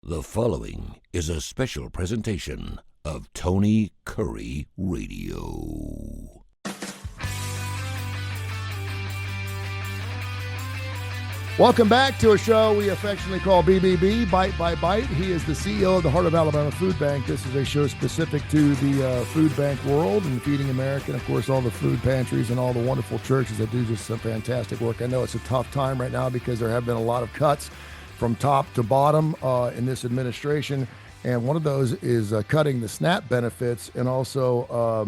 The following is a special presentation of Tony Curry Radio. Welcome back to a show we affectionately call BBB, Bite by Bite. He is the CEO of the Heart of Alabama Food Bank. This is a show specific to the food bank world and Feeding America, and of course all the food pantries and all the wonderful churches that do just some fantastic work. I know it's a tough time right now because there have been a lot of cuts from top to bottom in this administration, and one of those is cutting the SNAP benefits and also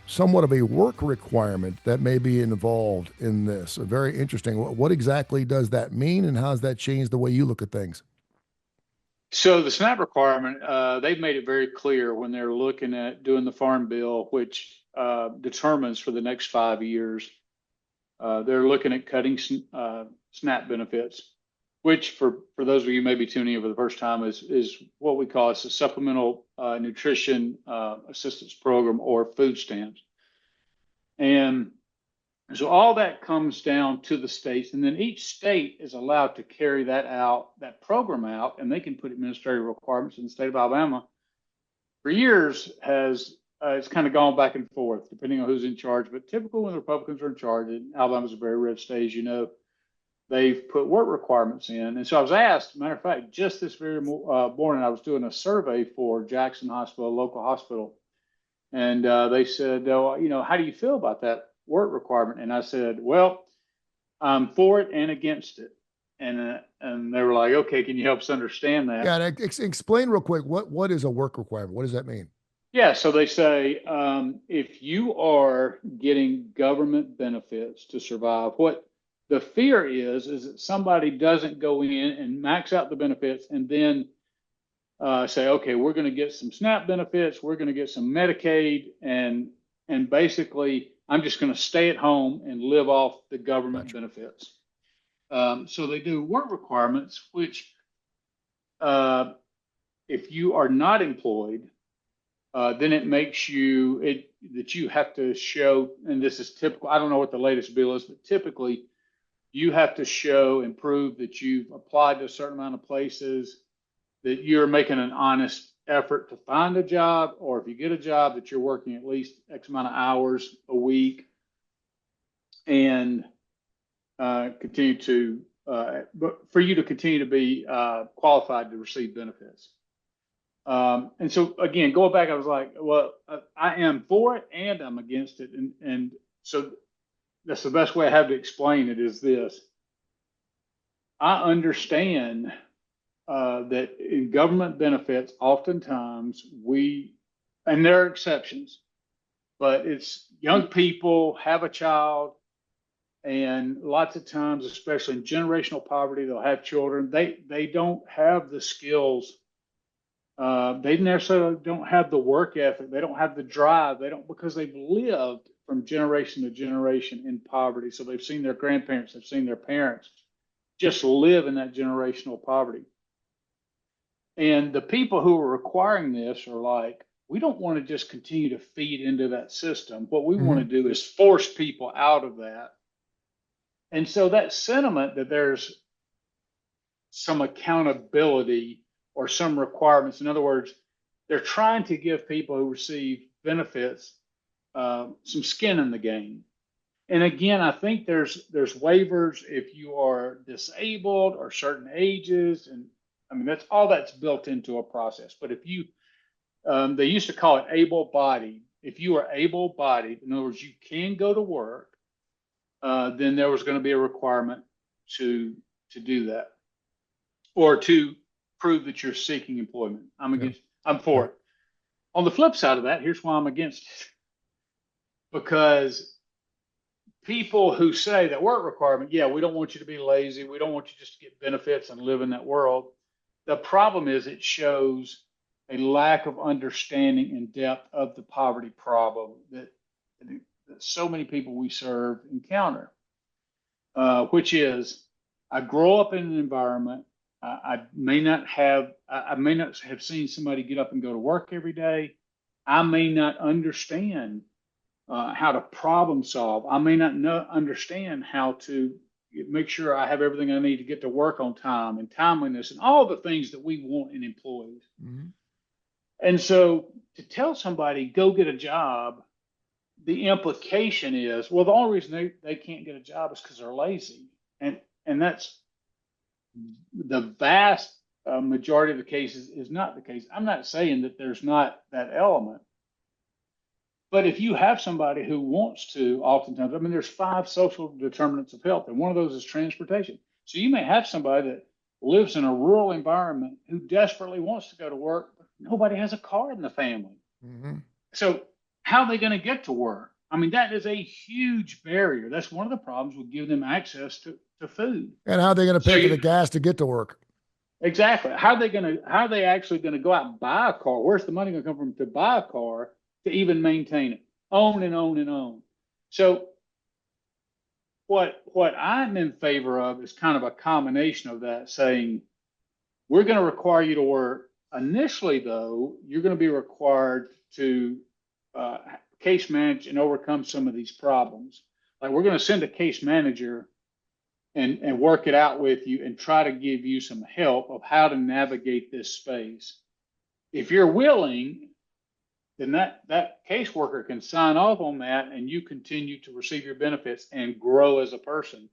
somewhat of a work requirement that may be involved in this. Very interesting. What exactly does that mean, and how does that change the way you look at things? So the SNAP requirement, they've made it very clear when they're looking at doing the Farm Bill, which determines for the next 5 years, they're looking at cutting SNAP benefits, which for those of you maybe tuning in for the first time is what we call a supplemental nutrition assistance program, or food stamps. And so all that comes down to the states, and then each state is allowed to carry that program out, and they can put administrative requirements. In the state of Alabama for years it's kind of gone back and forth depending on who's in charge, but typically when the Republicans are in charge, and Alabama's a very red state, as you know, they've put work requirements in. And so I was asked, matter of fact, just this very morning, I was doing a survey for Jackson Hospital, a local hospital. And they said, oh, how do you feel about that work requirement? And I said, well, I'm for it and against it. And they were like, okay, can you help us understand that? Yeah, explain real quick, what is a work requirement? What does that mean? Yeah, so they say if you are getting government benefits to survive, what the fear is that somebody doesn't go in and max out the benefits and then say, okay, we're going to get some SNAP benefits, we're going to get some Medicaid, and basically I'm just going to stay at home and live off the government benefits. So they do work requirements, which if you are not employed, then it makes that you have to show, and this is typical, I don't know what the latest bill is, but typically you have to show and prove that you've applied to a certain amount of places, that you're making an honest effort to find a job, or if you get a job, that you're working at least X amount of hours a week, and continue to, but for you to continue to be qualified to receive benefits. And so again, going back, I was like, well, I am for it and I'm against it. And so that's the best way I have to explain it is this. I understand that in government benefits, oftentimes and there are exceptions, but it's young people have a child, and lots of times, especially in generational poverty, they'll have children. They don't have the skills. They necessarily don't have the work ethic. They don't have the drive. Because they've lived from generation to generation in poverty. So they've seen their grandparents, they've seen their parents just live in that generational poverty. And the people who are requiring this are like, we don't want to just continue to feed into that system. What we want to do is force people out of that. And so that sentiment that there's some accountability or some requirements, in other words, they're trying to give people who receive benefits some skin in the game. And again, I think there's waivers if you are disabled or certain ages, and I mean that's built into a process. But if you, they used to call it able-bodied. If you are able-bodied, in other words, you can go to work, then there was going to be a requirement to do that, or to prove that you're seeking employment. I'm for it. On the flip side of that, here's why I'm against it. Because people who say that work requirement, yeah, we don't want you to be lazy, we don't want you just to get benefits and live in that world. The problem is it shows a lack of understanding and depth of the poverty problem that so many people we serve encounter, which is, I grow up in an environment, I may not have seen somebody get up and go to work every day. I may not understand how to problem solve. I may not understand how to make sure I have everything I need to get to work on time and timeliness and all the things that we want in employees. Mm-hmm. And so to tell somebody, go get a job, the implication is, well, the only reason they can't get a job is because they're lazy. And that's the vast majority of the cases is not the case. I'm not saying that there's not that element. But if you have somebody who wants to, oftentimes, I mean, there's 5 social determinants of health, and one of those is transportation. So you may have somebody that lives in a rural environment who desperately wants to go to work, but nobody has a car in the family. Mm-hmm. So how are they going to get to work? I mean, that is a huge barrier. That's one of the problems with giving them access to food. And how are they going to pay for the gas to get to work? Exactly. How are they actually going to go out and buy a car? Where's the money going to come from to buy a car to even maintain it? On and on and on. So what I'm in favor of is kind of a combination of that, saying we're going to require you to work. Initially, though, you're going to be required to case manage and overcome some of these problems. Like, we're going to send a case manager and work it out with you and try to give you some help of how to navigate this space. If you're willing, then that caseworker can sign off on that and you continue to receive your benefits and grow as a person.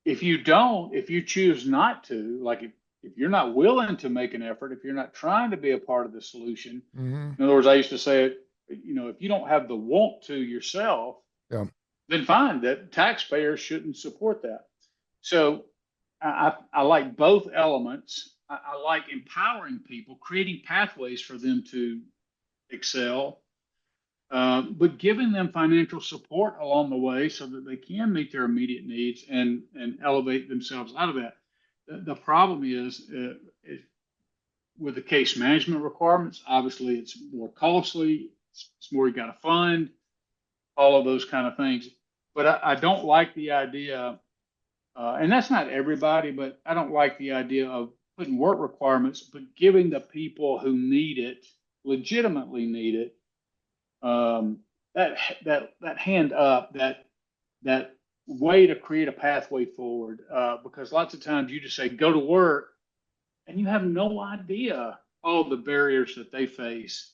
If you don't, if you choose not to, like if you're not willing to make an effort, if you're not trying to be a part of the solution, mm-hmm. In other words, I used to say it, if you don't have the want to yourself, yeah, then fine, that taxpayers shouldn't support that. So I like both elements. I like empowering people, creating pathways for them to excel, but giving them financial support along the way so that they can meet their immediate needs and elevate themselves out of that. The problem is with the case management requirements, obviously it's more costly, it's more you got to fund, all of those kind of things. But I don't like the idea, and that's not everybody, but I don't like the idea of putting work requirements, but giving the people who need it, legitimately need it, that hand up, that way to create a pathway forward. Because lots of times you just say, go to work, and you have no idea all the barriers that they face.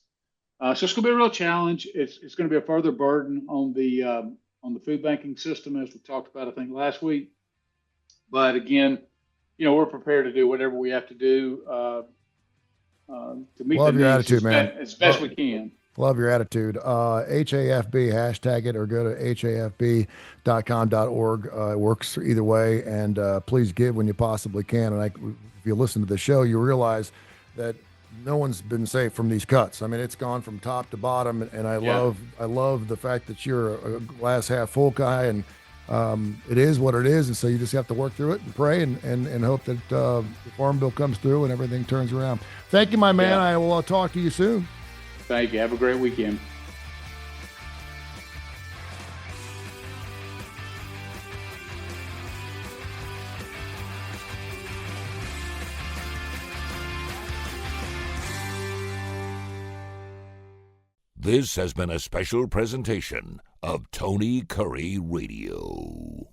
So it's going to be a real challenge. It's going to be a further burden on the food banking system, as we talked about, I think, last week. But again, we're prepared to do whatever we have to do to meet Love the your needs attitude, man. as best we can. Love your attitude. HAFB, hashtag it, or go to hafb.com.org. It works either way. And please give when you possibly can. And if you listen to the show, you realize that no one's been safe from these cuts. I mean, it's gone from top to bottom, and I love the fact that you're a glass half full guy, and it is what it is, and so you just have to work through it and pray and hope that the Farm Bill comes through and everything turns around. Thank you, my man. I will talk to you soon. Thank you. Have a great weekend. This has been a special presentation of Tony Curry Radio.